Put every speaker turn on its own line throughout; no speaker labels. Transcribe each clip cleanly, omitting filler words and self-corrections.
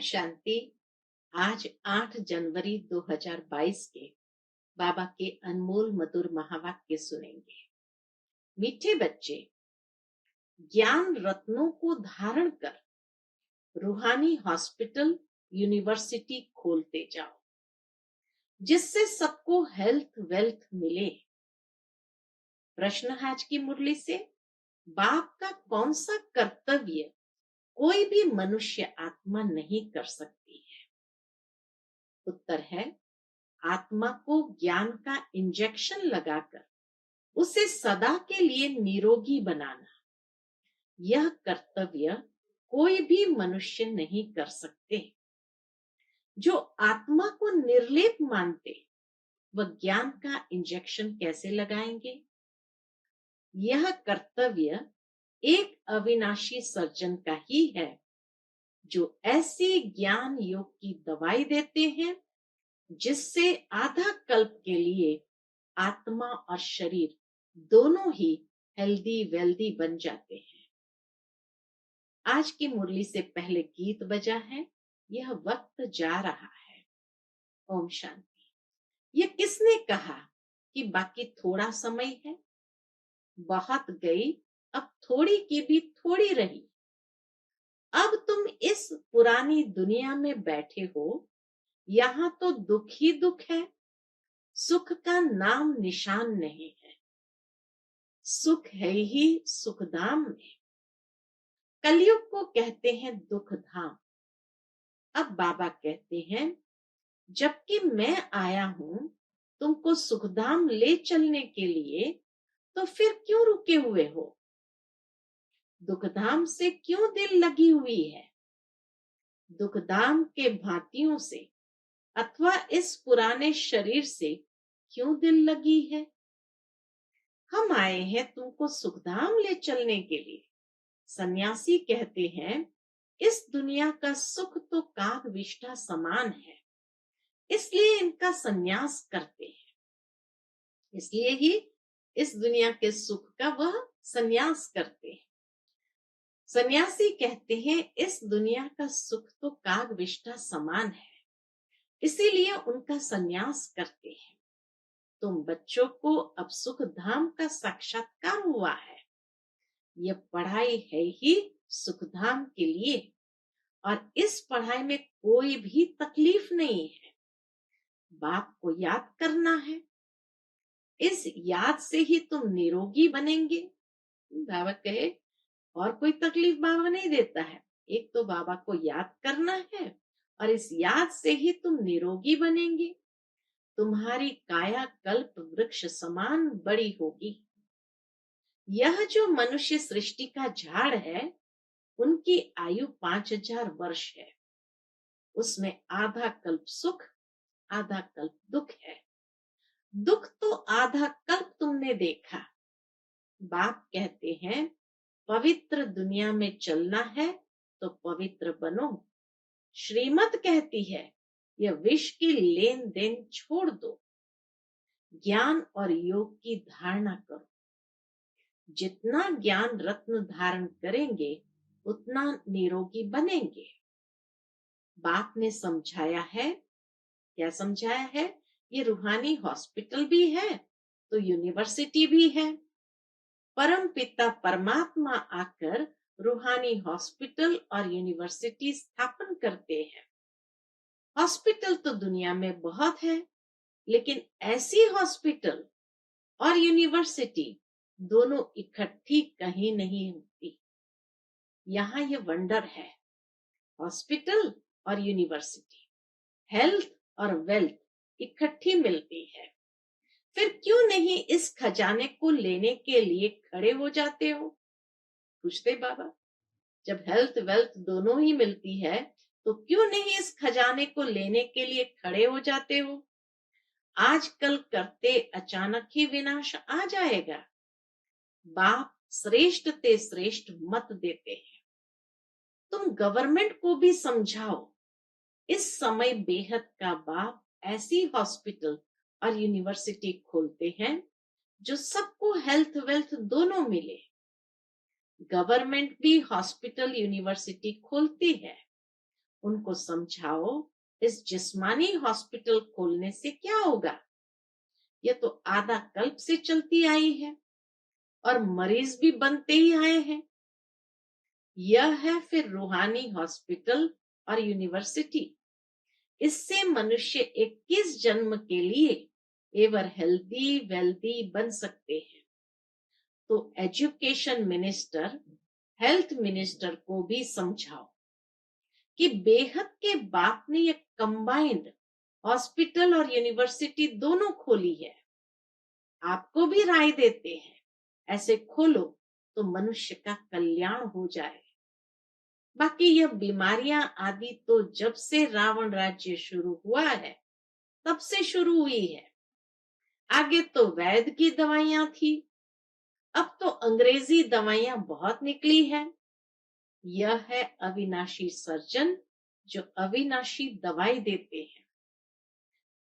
शांति। आज 8 जनवरी 2022 के बाबा के अनमोल मधुर महावाक्य सुनेंगे। मीठे बच्चे, ज्ञान रत्नों को धारण कर रूहानी हॉस्पिटल यूनिवर्सिटी खोलते जाओ, जिससे सबको हेल्थ वेल्थ मिले। प्रश्न आज की मुरली से, बाप का कौन सा कर्तव्य कोई भी मनुष्य आत्मा नहीं कर सकती है? उत्तर है, आत्मा को ज्ञान का इंजेक्शन लगाकर उसे सदा के लिए निरोगी बनाना। यह कर्तव्य कोई भी मनुष्य नहीं कर सकते। जो आत्मा को निर्लेप मानते, वह ज्ञान का इंजेक्शन कैसे लगाएंगे? यह कर्तव्य एक अविनाशी सर्जन का ही है, जो ऐसी ज्ञान योग की दवाई देते हैं जिससे आधा कल्प के लिए आत्मा और शरीर दोनों ही हेल्दी वेल्दी बन जाते हैं। आज की मुरली से पहले गीत बजा है, यह वक्त जा रहा है। ओम शांति। यह किसने कहा कि बाकी थोड़ा समय है? बहुत गई, अब थोड़ी की भी थोड़ी रही। अब तुम इस पुरानी दुनिया में बैठे हो, यहां तो दुख ही दुख है, सुख का नाम निशान नहीं है। सुख है ही सुखधाम में। कलयुग को कहते हैं दुख धाम। अब बाबा कहते हैं, जबकि मैं आया हूं तुमको सुखधाम ले चलने के लिए, तो फिर क्यों रुके हुए हो? दुखधाम से क्यों दिल लगी हुई है? दुखधाम के भांतियों से अथवा इस पुराने शरीर से क्यों दिल लगी है? हम आए हैं तुमको सुखधाम ले चलने के लिए। सन्यासी कहते हैं, इस दुनिया का सुख तो काग विष्ठा समान है, इसलिए इनका सन्यास करते हैं। इसलिए ही इस दुनिया के सुख का वह सन्यास करते हैं। सन्यासी कहते हैं, इस दुनिया का सुख तो काग विष्ठा समान है, इसीलिए उनका सन्यास करते हैं। तुम बच्चों को अब सुख धाम का साक्षात्कार हुआ है। यह पढ़ाई है ही सुखधाम के लिए, और इस पढ़ाई में कोई भी तकलीफ नहीं है। बाप को याद करना है, इस याद से ही तुम निरोगी बनेंगे। बाबा कहे, और कोई तकलीफ बाबा नहीं देता है। एक तो बाबा को याद करना है, और इस याद से ही तुम निरोगी बनेंगे। तुम्हारी काया कल्प वृक्ष समान बड़ी होगी। यह जो मनुष्य सृष्टि का झाड़ है, उनकी आयु 5000 वर्ष है। उसमें आधा कल्प सुख, आधा कल्प दुख है। दुख तो आधा कल्प तुमने देखा। बाप कहते हैं, पवित्र दुनिया में चलना है तो पवित्र बनो। श्रीमत कहती है, यह विष की लेन देन छोड़ दो, ज्ञान और योग की धारणा करो। जितना ज्ञान रत्न धारण करेंगे, उतना निरोगी बनेंगे। बाप ने समझाया है, क्या समझाया है? ये रूहानी हॉस्पिटल भी है तो यूनिवर्सिटी भी है। परम पिता परमात्मा आकर रूहानी हॉस्पिटल और यूनिवर्सिटी स्थापन करते हैं। हॉस्पिटल तो दुनिया में बहुत है, लेकिन ऐसी हॉस्पिटल और यूनिवर्सिटी दोनों इकट्ठी कहीं नहीं होती। यहाँ ये वंडर है, हॉस्पिटल और यूनिवर्सिटी, हेल्थ और वेल्थ इकट्ठी मिलती है। फिर क्यों नहीं इस खजाने को लेने के लिए खड़े हो जाते हो? पूछते बाबा, जब हेल्थ वेल्थ दोनों ही मिलती है, तो क्यों नहीं इस खजाने को लेने के लिए खड़े हो जाते हो? आजकल करते अचानक ही विनाश आ जाएगा। बाप श्रेष्ठ ते श्रेष्ठ मत देते हैं। तुम गवर्नमेंट को भी समझाओ, इस समय बेहद का बाप ऐसी हॉस्पिटल और यूनिवर्सिटी खोलते हैं जो सबको हेल्थ वेल्थ दोनों मिले। गवर्नमेंट भी हॉस्पिटल यूनिवर्सिटी खोलती है, उनको समझाओ इस जिस्मानी हॉस्पिटल खोलने से क्या होगा। ये तो आधा कल्प से चलती आई है और मरीज भी बनते ही आए हैं। यह है फिर रूहानी हॉस्पिटल और यूनिवर्सिटी। इससे मनुष्य 21 जन्म के लिए एवर हेल्दी वेल्दी बन सकते हैं। तो एजुकेशन मिनिस्टर, हेल्थ मिनिस्टर को भी समझाओ कि बेहद के बाप ने ये कंबाइंड हॉस्पिटल और यूनिवर्सिटी दोनों खोली है। आपको भी राय देते हैं, ऐसे खोलो तो मनुष्य का कल्याण हो जाए। बाकी यह बीमारियां आदि तो जब से रावण राज्य शुरू हुआ है तब से शुरू हुई है। आगे तो वैद्य की दवाइयां थी, अब तो अंग्रेजी दवाइयां बहुत निकली है। यह है अविनाशी सर्जन जो अविनाशी दवाई देते हैं।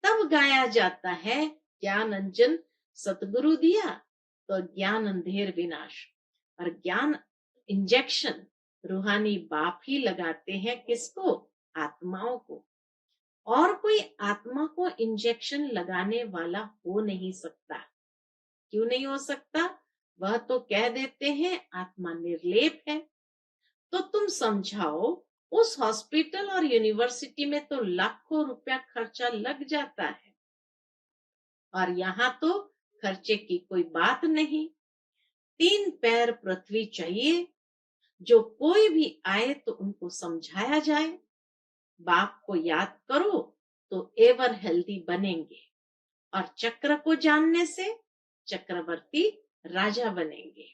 तब गाया जाता है ज्ञान अंजन सतगुरु दिया तो ज्ञान अंधेर विनाश। और ज्ञान इंजेक्शन रूहानी बाप ही लगाते हैं, किसको? आत्माओं को। और कोई आत्मा को इंजेक्शन लगाने वाला हो नहीं सकता। क्यों नहीं हो सकता? वह तो कह देते हैं आत्मा निर्लेप है। तो तुम समझाओ, उस हॉस्पिटल और यूनिवर्सिटी में तो लाखों रुपया खर्चा लग जाता है और यहाँ तो खर्चे की कोई बात नहीं। 3 पैर पृथ्वी चाहिए, जो कोई भी आए तो उनको समझाया जाए। बाप को याद करो तो एवर हेल्दी बनेंगे और चक्र को जानने से चक्रवर्ती राजा बनेंगे।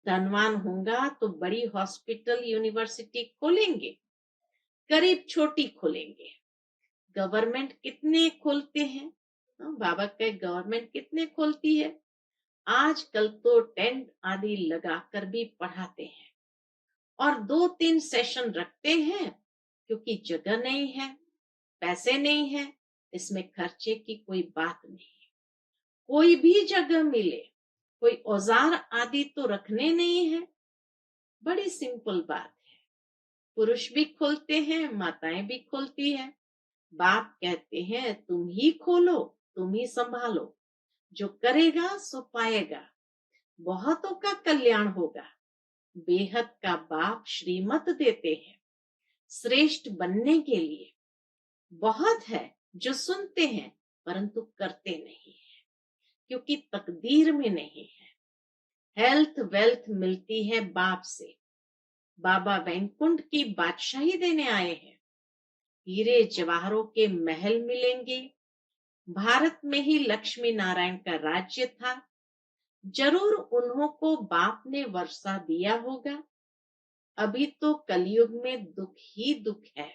धनवान होगा तो बड़ी हॉस्पिटल यूनिवर्सिटी खोलेंगे, गरीब छोटी खोलेंगे। गवर्नमेंट कितने खोलते हैं? बाबा के गवर्नमेंट कितने खोलती है? आजकल तो टेंट आदि लगाकर भी पढ़ाते हैं और 2-3 सेशन रखते हैं, क्योंकि जगह नहीं है, पैसे नहीं है। इसमें खर्चे की कोई बात नहीं है। कोई भी जगह मिले, कोई औजार आदि तो रखने नहीं है। बड़ी सिंपल बात है। पुरुष भी खोलते हैं, माताएं भी खोलती है। बाप कहते हैं तुम ही खोलो, तुम ही संभालो। जो करेगा सो पाएगा, बहुतों का कल्याण होगा। बेहद का बाप श्रीमत देते हैं श्रेष्ठ बनने के लिए। बहुत है जो सुनते हैं परंतु करते नहीं है, क्योंकि तकदीर में नहीं है। हेल्थ वेल्थ मिलती है बाप से। बाबा वैकुंठ की बादशाही देने आए हैं। हीरे जवाहरों के महल मिलेंगे। भारत में ही लक्ष्मी नारायण का राज्य था। जरूर उन्हों को बाप ने वर्षा दिया होगा। अभी तो कलयुग में दुख ही दुख है,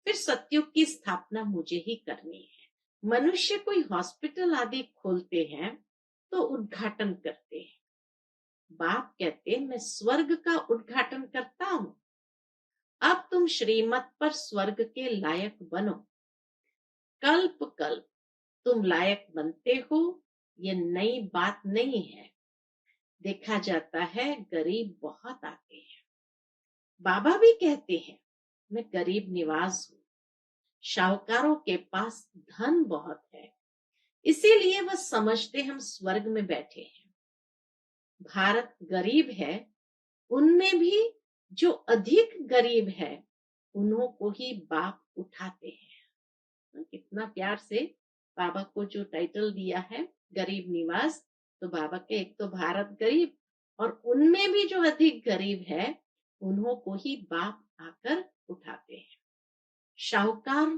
फिर सतयुग की स्थापना मुझे ही करनी है। मनुष्य कोई हॉस्पिटल आदि खोलते हैं तो उद्घाटन करते हैं। बाप कहते मैं स्वर्ग का उद्घाटन करता हूं। अब तुम श्रीमत पर स्वर्ग के लायक बनो। कल्प कल्प तुम लायक बनते हो, ये नई बात नहीं है। देखा जाता है गरीब बहुत आते हैं। बाबा भी कहते हैं मैं गरीब निवाज हूं। शाहूकारों के पास धन बहुत है, इसीलिए वह समझते हम स्वर्ग में बैठे हैं। भारत गरीब है, उनमें भी जो अधिक गरीब है उन्हों को ही बाप उठाते हैं। कितना प्यार से बाबा को जो टाइटल दिया है गरीब निवास। तो बाबा के एक तो भारत गरीब, और उनमें भी जो अधिक गरीब है उन्हों को ही बाप आकर उठाते हैं। शाहूकार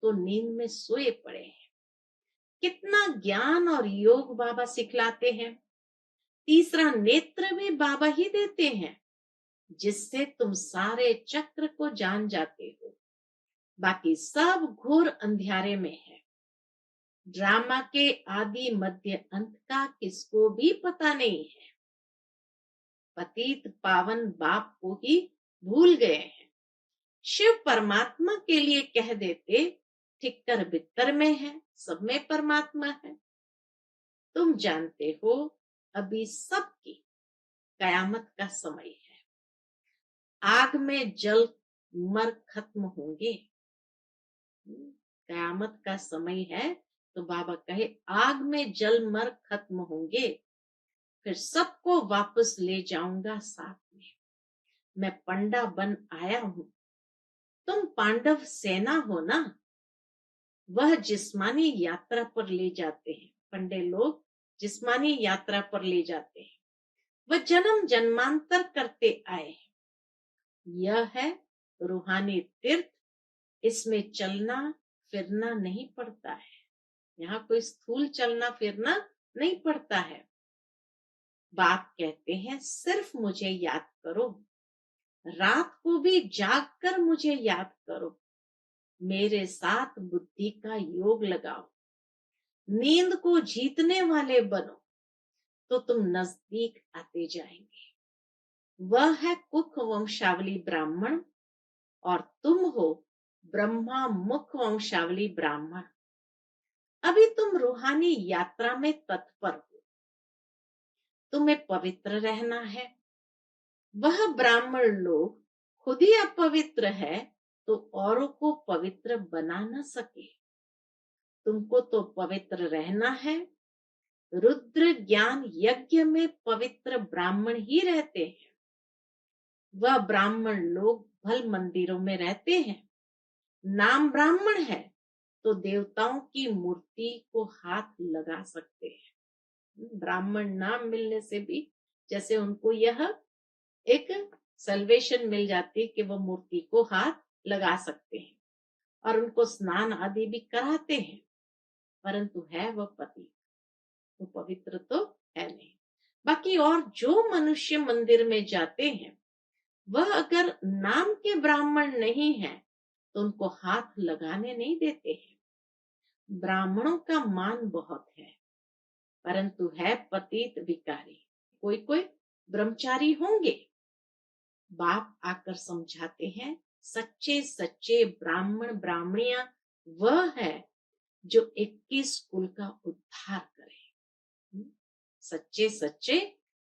तो नींद में सोए पड़े हैं। कितना ज्ञान और योग बाबा सिखलाते हैं। तीसरा नेत्र भी बाबा ही देते हैं, जिससे तुम सारे चक्र को जान जाते हो। बाकी सब घोर अंधियारे में है। ड्रामा के आदि मध्य अंत का किसको भी पता नहीं है। पतित पावन बाप को ही भूल गए हैं। शिव परमात्मा के लिए कह देते ठिक्कर बित्तर में है, सब में परमात्मा है। तुम जानते हो अभी सबकी कयामत का समय है। आग में जल मर खत्म होंगे। कयामत का समय है तो बाबा कहे आग में जल मर खत्म होंगे, फिर सबको वापस ले जाऊंगा साथ में। मैं पंडा बन आया हूं, तुम पांडव सेना हो ना। वह जिस्मानी यात्रा पर ले जाते हैं, पंडे लोग जिस्मानी यात्रा पर ले जाते हैं। वह जन्म जन्मांतर करते आए हैं। यह है रूहानी तीर्थ, इसमें चलना फिरना नहीं पड़ता है। यहाँ कोई स्थूल चलना फिरना नहीं पड़ता है। बाप कहते हैं सिर्फ मुझे याद करो, रात को भी जाग कर मुझे याद करो, मेरे साथ बुद्धि का योग लगाओ, नींद को जीतने वाले बनो, तो तुम नजदीक आते जाएंगे। वह है कुख वंशावली ब्राह्मण और तुम हो ब्रह्मा मुख वंशावली ब्राह्मण। अभी तुम रूहानी यात्रा में तत्पर हो, तुम्हें पवित्र रहना है। वह ब्राह्मण लोग खुद ही अपवित्र है तो औरों को पवित्र बना न सके। तुमको तो पवित्र रहना है। रुद्र ज्ञान यज्ञ में पवित्र ब्राह्मण ही रहते हैं। वह ब्राह्मण लोग भल मंदिरों में रहते हैं। नाम ब्राह्मण है तो देवताओं की मूर्ति को हाथ लगा सकते हैं। ब्राह्मण नाम मिलने से भी जैसे उनको यह एक सल्वेशन मिल जाती है कि वो मूर्ति को हाथ लगा सकते हैं और उनको स्नान आदि भी कराते हैं, परंतु है वह पति, वो पवित्र तो है नहीं। बाकी और जो मनुष्य मंदिर में जाते हैं वह अगर नाम के ब्राह्मण नहीं है तो उनको हाथ लगाने नहीं देते हैं। ब्राह्मणों का मान बहुत है, परंतु है पतित भिखारी। कोई कोई ब्रह्मचारी होंगे। बाप आकर समझाते हैं सच्चे सच्चे ब्राह्मण ब्राह्मणियां वह है जो 21 कुल का उद्धार करे। सच्चे सच्चे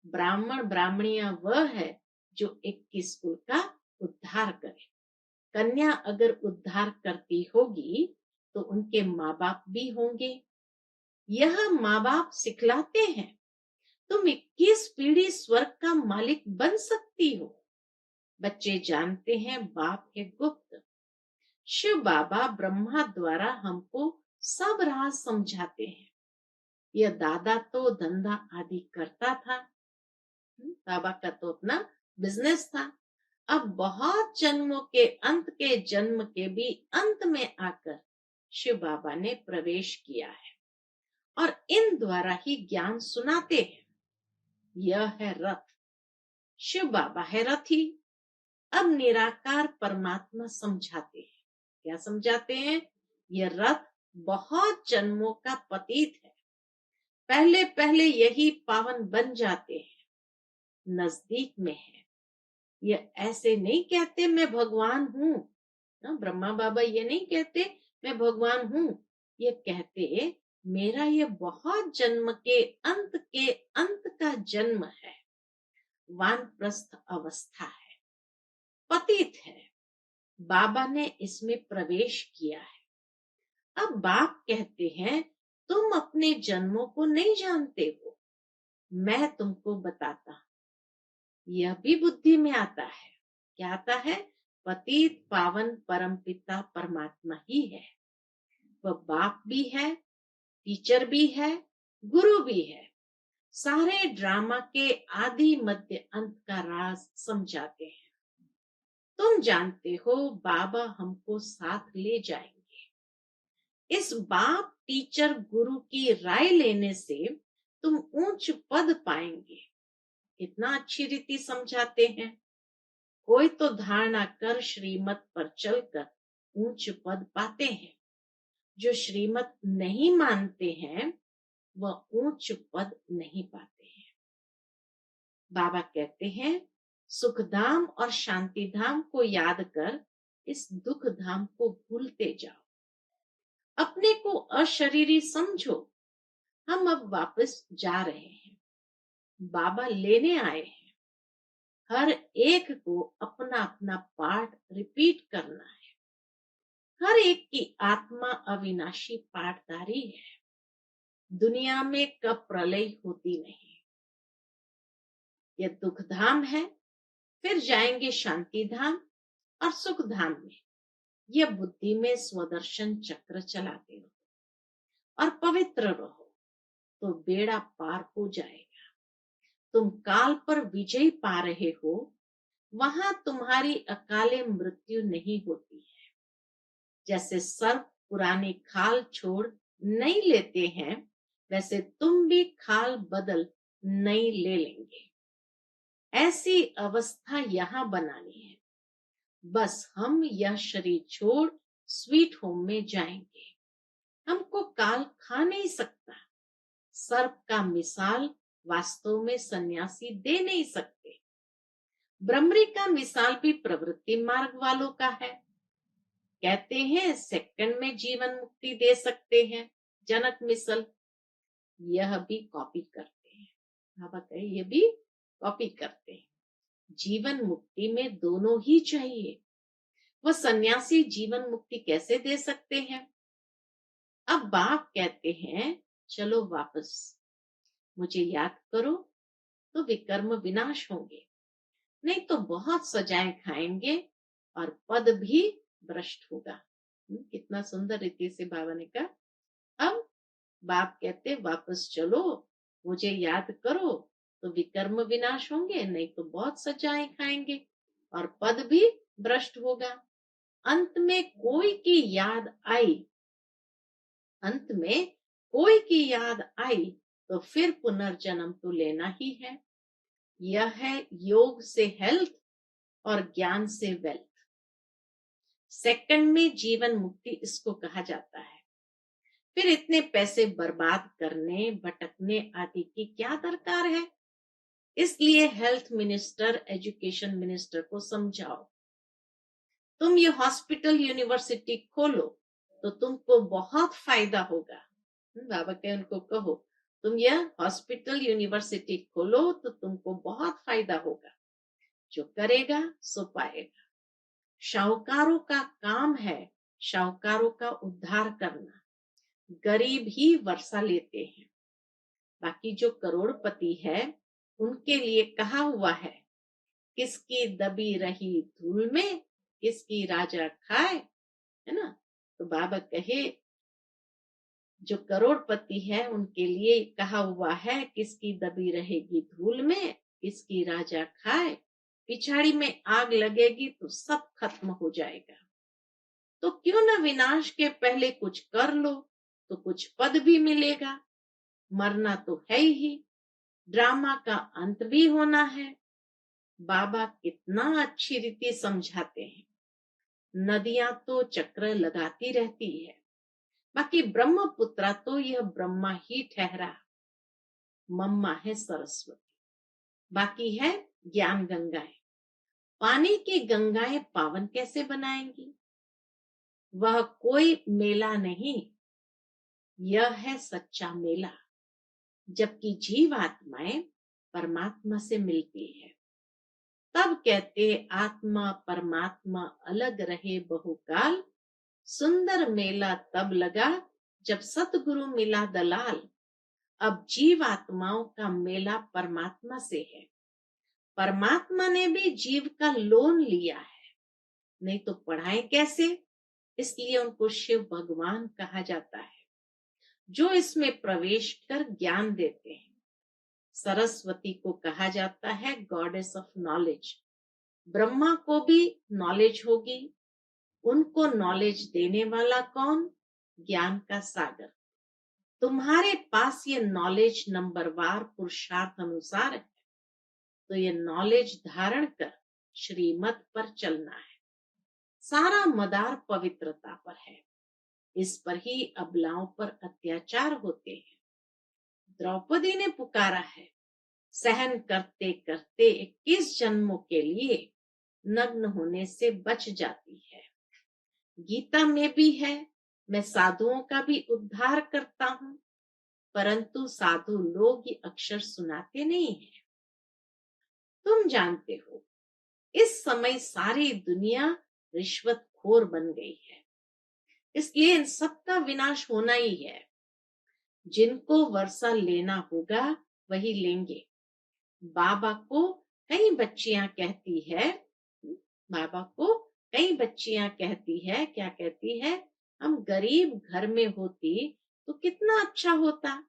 ब्राह्मण ब्राह्मणियां वह है जो 21 कुल का उद्धार करे। कन्या अगर उद्धार करती होगी तो उनके माँ बाप भी होंगे। यह माँ बाप सिखलाते हैं तुम 21 पीढ़ी स्वर्ग का मालिक बन सकती हो। बच्चे जानते हैं बाप है गुप्त। शिव बाबा ब्रह्मा द्वारा हमको सब राज समझाते हैं। यह दादा तो धंधा आदि करता था, बाबा का तो अपना बिजनेस था। अब बहुत जन्मों के अंत के जन्म के भी अंत में आकर शिव बाबा ने प्रवेश किया है और इन द्वारा ही ज्ञान सुनाते हैं। यह है रथ, शिव बाबा है रथी। अब निराकार परमात्मा समझाते हैं। क्या समझाते हैं? यह रथ बहुत जन्मों का पतित है, पहले पहले यही पावन बन जाते हैं, नजदीक में है। ये ऐसे नहीं कहते मैं भगवान हूं, ब्रह्मा बाबा ये नहीं कहते मैं भगवान हूं। ये कहते मेरा ये बहुत जन्म के अंत का जन्म है, वानप्रस्थ अवस्था है, पतित है। बाबा ने इसमें प्रवेश किया है। अब बाप कहते हैं तुम अपने जन्मों को नहीं जानते हो, मैं तुमको बताता हूं। यह भी बुद्धि में आता है। क्या आता है? पतित पावन परमपिता परमात्मा ही है। वह बाप भी है, टीचर भी है, गुरु भी है। सारे ड्रामा के आदि मध्य अंत का राज समझाते हैं। तुम जानते हो बाबा हमको साथ ले जाएंगे। इस बाप टीचर गुरु की राय लेने से तुम ऊंच पद पाएंगे। कितना अच्छी रीति समझाते हैं। कोई तो धारणा कर श्रीमत पर चलकर ऊंच पद पाते हैं, जो श्रीमत नहीं मानते हैं वह ऊंच पद नहीं पाते हैं। बाबा कहते हैं सुखधाम और शांति धाम को याद कर इस दुख धाम को भूलते जाओ। अपने को अशरीरी समझो। हम अब वापस जा रहे हैं, बाबा लेने आए हैं। हर एक को अपना अपना पाठ रिपीट करना है। हर एक की आत्मा अविनाशी पाठधारी है। दुनिया में कब प्रलय होती नहीं। यह दुख धाम है, फिर जाएंगे शांति धाम और सुख धाम में। यह बुद्धि में स्वदर्शन चक्र चलाते रहो और पवित्र रहो तो बेड़ा पार हो जाएगा। तुम काल पर विजय पा रहे हो, वहां तुम्हारी अकाले मृत्यु नहीं होती है। जैसे सर्प पुरानी खाल छोड़ नई लेते हैं, वैसे तुम भी खाल बदल नई ले लेंगे। ऐसी अवस्था यहाँ बनानी है। बस हम यह शरीर छोड़ स्वीट होम में जाएंगे। हमको काल खा नहीं सकता। सर्प का मिसाल वास्तव में सन्यासी दे नहीं सकते। ब्रह्मरी का मिसाल भी प्रवृत्ति मार्ग वालों का है। कहते हैं सेकंड में जीवन मुक्ति दे सकते हैं, जनक मिसल। यह भी कॉपी करते हैं। बाबा कहे ये भी कॉपी करते हैं। जीवन मुक्ति में दोनों ही चाहिए। वह सन्यासी जीवन मुक्ति कैसे दे सकते हैं? अब बाप कहते हैं चलो वापस मुझे याद करो तो विकर्म विनाश होंगे, नहीं तो बहुत सजाएं खाएंगे और पद भी भ्रष्ट होगा। कितना सुंदर रीति से बाबा ने कहा। अब बाप कहते वापस चलो, मुझे याद करो तो विकर्म विनाश होंगे, नहीं तो बहुत सजाएं खाएंगे और पद भी भ्रष्ट होगा। अंत में कोई की याद आई, अंत में कोई की याद आई तो फिर पुनर्जन्म तो लेना ही है। यह है योग से हेल्थ और ज्ञान से वेल्थ। सेकंड में जीवन मुक्ति इसको कहा जाता है। फिर इतने पैसे बर्बाद करने भटकने आदि की क्या दरकार है? इसलिए हेल्थ मिनिस्टर एजुकेशन मिनिस्टर को समझाओ, तुम ये हॉस्पिटल यूनिवर्सिटी खोलो तो तुमको बहुत फायदा होगा। बाबा के उनको कहो तुम यह हॉस्पिटल यूनिवर्सिटी खोलो तो तुमको बहुत फायदा होगा। जो करेगा सो पाएगा। शाहूकारों का काम है शाहूकारों का उद्धार करना। गरीब ही वर्षा लेते हैं। बाकी जो करोड़पति है उनके लिए कहा हुआ है, किसकी दबी रही धूल में किसकी राजा खाए, है ना। तो बाबा कहे जो करोड़पति है उनके लिए कहा हुआ है, किसकी दबी रहेगी धूल में किसकी राजा खाए। पिछाड़ी में आग लगेगी तो सब खत्म हो जाएगा। तो क्यों न विनाश के पहले कुछ कर लो तो कुछ पद भी मिलेगा। मरना तो है ही, ड्रामा का अंत भी होना है। बाबा कितना अच्छी रीति समझाते हैं। नदियां तो चक्र लगाती रहती है, बाकी ब्रह्मपुत्रा तो यह ब्रह्मा ही ठहरा। मम्मा है सरस्वती, बाकी है ज्ञान गंगाएं। पानी की गंगाएं पावन कैसे बनाएंगी? वह कोई मेला नहीं, यह है सच्चा मेला। जबकि जीवात्माएं परमात्मा से मिलती है। तब कहते आत्मा परमात्मा अलग रहे बहुकाल, सुंदर मेला तब लगा जब सतगुरु मिला दलाल। अब जीवात्माओं का मेला परमात्मा से है। परमात्मा ने भी जीव का लोन लिया है, नहीं तो पढ़ाए कैसे? इसलिए उनको शिव भगवान कहा जाता है, जो इसमें प्रवेश कर ज्ञान देते हैं। सरस्वती को कहा जाता है गॉडेस ऑफ नॉलेज। ब्रह्मा को भी नॉलेज होगी, उनको नॉलेज देने वाला कौन? ज्ञान का सागर। तुम्हारे पास ये नॉलेज नंबरवार पुरुषार्थ अनुसार है, तो ये नॉलेज धारण कर श्रीमत पर चलना है। सारा मदार पवित्रता पर है, इस पर ही अबलाओं पर अत्याचार होते हैं। द्रौपदी ने पुकारा है, सहन करते करते 21 जन्मों के लिए नग्न होने से बच जाती है। गीता में भी है, मैं साधुओं का भी उद्धार करता हूं, परंतु साधु लोग ये अक्षर सुनाते नहीं है। तुम जानते हो, इस समय सारी दुनिया रिश्वतखोर बन गई है, इसलिए इन सबका विनाश होना ही है। जिनको वर्षा लेना होगा वही लेंगे। बाबा को कई बच्चियां कहती है, बाबा को कई बच्चियां कहती है, क्या कहती है, हम गरीब घर में होती तो कितना अच्छा होता।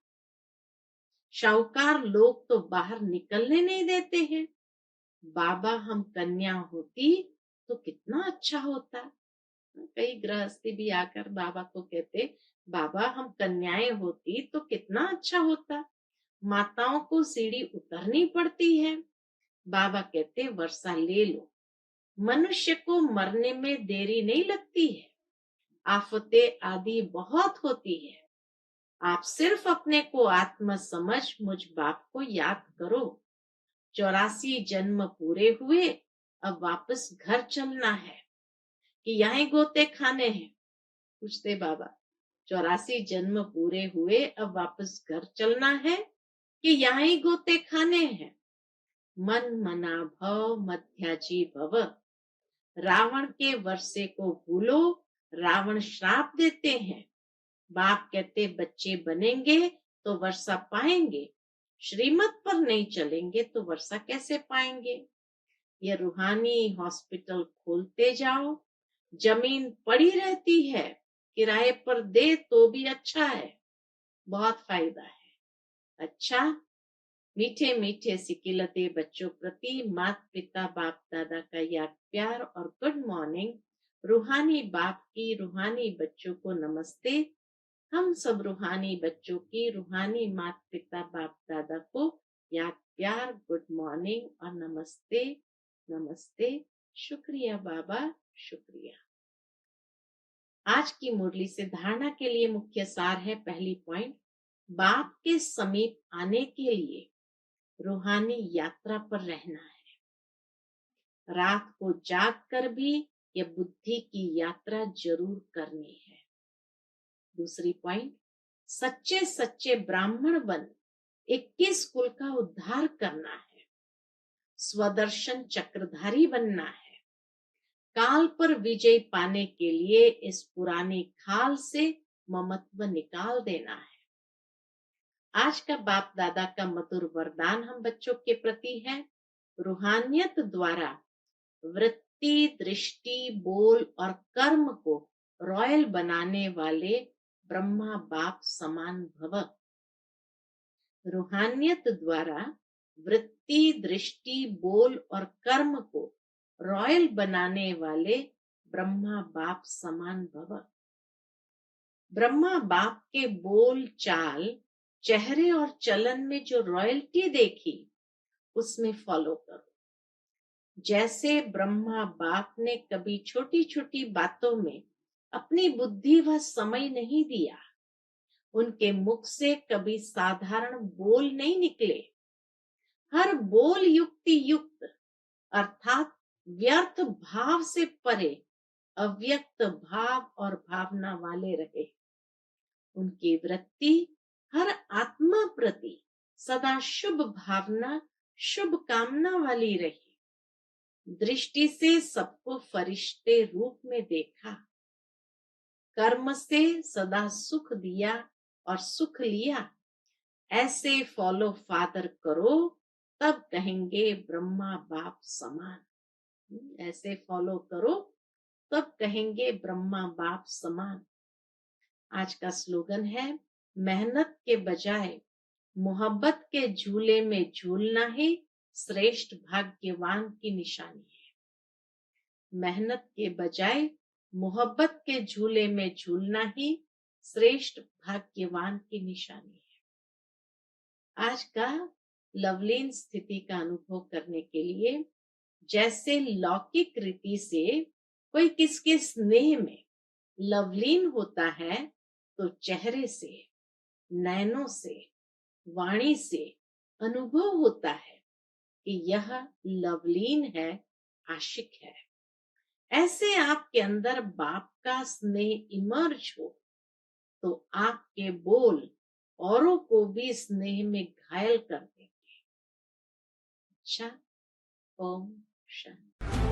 शाहूकार लोग तो बाहर निकलने नहीं देते हैं। बाबा हम कन्या होती तो कितना अच्छा होता। कई गृहस्थी भी आकर बाबा को कहते, बाबा हम कन्याएं होती तो कितना अच्छा होता, माताओं को सीढ़ी उतरनी पड़ती है। बाबा कहते वर्षा ले लो, मनुष्य को मरने में देरी नहीं लगती है, आफतें आदि बहुत होती है। आप सिर्फ अपने को आत्मा समझ मुझ बाप को याद करो। 84 जन्म पूरे हुए, अब वापस घर चलना है कि यहीं गोते खाने हैं। पूछते बाबा, 84 जन्म पूरे हुए, अब वापस घर चलना है कि यहीं गोते खाने हैं। मन मना भव मध्याजी भव, रावण के वर्षे को भूलो, रावण श्राप देते हैं। बाप कहते बच्चे बनेंगे तो वर्षा पाएंगे, श्रीमत पर नहीं चलेंगे तो वर्षा कैसे पाएंगे। ये रूहानी हॉस्पिटल खोलते जाओ, जमीन पड़ी रहती है, किराए पर दे तो भी अच्छा है, बहुत फायदा है। अच्छा, मीठे मीठे सिकिलते बच्चों प्रति माता पिता बाप दादा का याद प्यार और गुड मॉर्निंग। रूहानी बाप की रूहानी बच्चों को नमस्ते। हम सब रूहानी बच्चों की रूहानी माता पिता बाप दादा को याद प्यार गुड मॉर्निंग और नमस्ते नमस्ते। शुक्रिया बाबा, शुक्रिया। आज की मुरली से धारणा के लिए मुख्य सार है, पहली पॉइंट, बाप के समीप आने के लिए रूहानी यात्रा पर रहना है। रात को जाग कर भी यह बुद्धि की यात्रा जरूर करनी है। दूसरी पॉइंट, सच्चे सच्चे ब्राह्मण बन 21 कुल का उद्धार करना है। स्वदर्शन चक्रधारी बनना है। काल पर विजय पाने के लिए इस पुरानी खाल से ममत्व निकाल देना है। आज का बाप दादा का मधुर वरदान हम बच्चों के प्रति है, रूहानियत द्वारा वृत्ति दृष्टि बोल और कर्म को रॉयल बनाने वाले ब्रह्मा बाप समान भव। रूहानियत द्वारा वृत्ति दृष्टि बोल और कर्म को रॉयल बनाने वाले ब्रह्मा बाप समान भव। ब्रह्मा बाप के बोल चाल चेहरे और चलन में जो रॉयल्टी देखी उसमें फॉलो करो। जैसे ब्रह्मा बाप ने कभी छोटी छोटी बातों में अपनी बुद्धि व समय नहीं दिया, उनके मुख से कभी साधारण बोल नहीं निकले। हर बोल युक्ति युक्त अर्थात व्यर्थ भाव से परे अव्यक्त भाव और भावना वाले रहे। उनकी वृत्ति हर आत्मा प्रति सदा शुभ भावना शुभ कामना वाली रही। दृष्टि से सबको फरिश्ते रूप में देखा। कर्म से सदा सुख दिया और सुख लिया। ऐसे फॉलो फादर करो, तब कहेंगे ब्रह्मा बाप समान। ऐसे फॉलो करो तब कहेंगे ब्रह्मा बाप समान। आज का स्लोगन है, मेहनत के बजाय मोहब्बत के झूले में झूलना ही श्रेष्ठ भाग्यवान की निशानी है। मेहनत के बजाय मोहब्बत के झूले में झूलना ही श्रेष्ठ भाग्यवान की निशानी है। आज का लवलीन स्थिति का अनुभव करने के लिए, जैसे लौकिक रीति से कोई किसके स्नेह में लवलीन होता है तो चेहरे से, नैनों से, वाणी से अनुभव होता है कि यह लवलीन है, आशिक है। ऐसे आपके अंदर बाप का स्नेह इमर्ज हो तो आपके बोल औरों को भी स्नेह में घायल कर देंगे। अच्छा, ओम शांति।